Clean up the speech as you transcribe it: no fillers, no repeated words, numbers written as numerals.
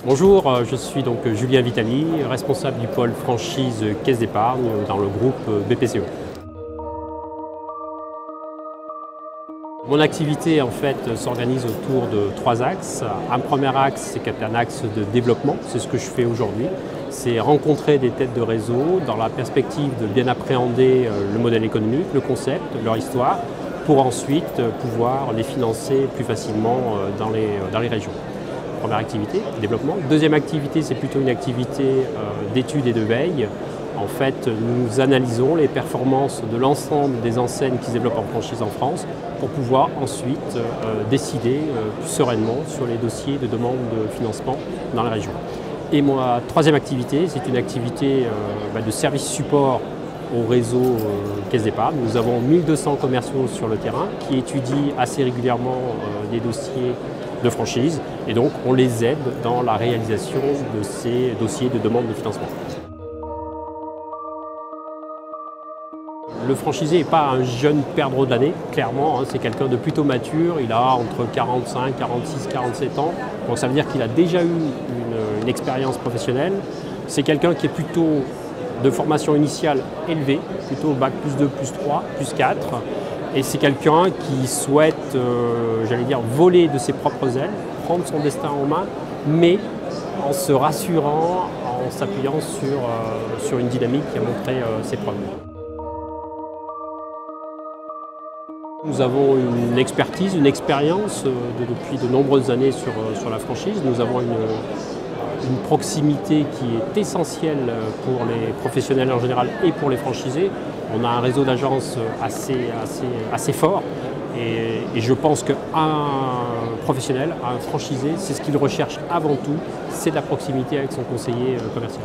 Bonjour, je suis donc Julien Vitali, responsable du pôle franchise Caisse d'épargne dans le groupe BPCE. Mon activité en fait s'organise autour de trois axes. Un premier axe, c'est un axe de développement, c'est ce que je fais aujourd'hui. C'est rencontrer des têtes de réseau dans la perspective de bien appréhender le modèle économique, le concept, leur histoire, pour ensuite pouvoir les financer plus facilement dans les régions. Première activité, développement. Deuxième activité, c'est plutôt une activité d'études et de veille. En fait, nous analysons les performances de l'ensemble des enseignes qui se développent en franchise en France pour pouvoir ensuite décider plus sereinement sur les dossiers de demande de financement dans la région. Et ma troisième activité, c'est une activité de service support au réseau Caisse d'épargne. Nous avons 1200 commerciaux sur le terrain qui étudient assez régulièrement des dossiers de franchise et donc on les aide dans la réalisation de ces dossiers de demande de financement. Le franchisé n'est pas un jeune perdreau de l'année, clairement, c'est quelqu'un de plutôt mature, il a entre 45, 46, 47 ans, donc ça veut dire qu'il a déjà eu une expérience professionnelle. C'est quelqu'un qui est plutôt de formation initiale élevée, plutôt bac plus 2, plus 3, plus 4. Et c'est quelqu'un qui souhaite, j'allais dire, voler de ses propres ailes, prendre son destin en main, mais en se rassurant, en s'appuyant sur une dynamique qui a montré ses preuves. Nous avons une expertise, une expérience depuis de nombreuses années sur la franchise. Nous avons une proximité qui est essentielle pour les professionnels en général et pour les franchisés. On a un réseau d'agences assez fort et je pense qu'un professionnel, un franchisé, c'est ce qu'il recherche avant tout, c'est de la proximité avec son conseiller commercial.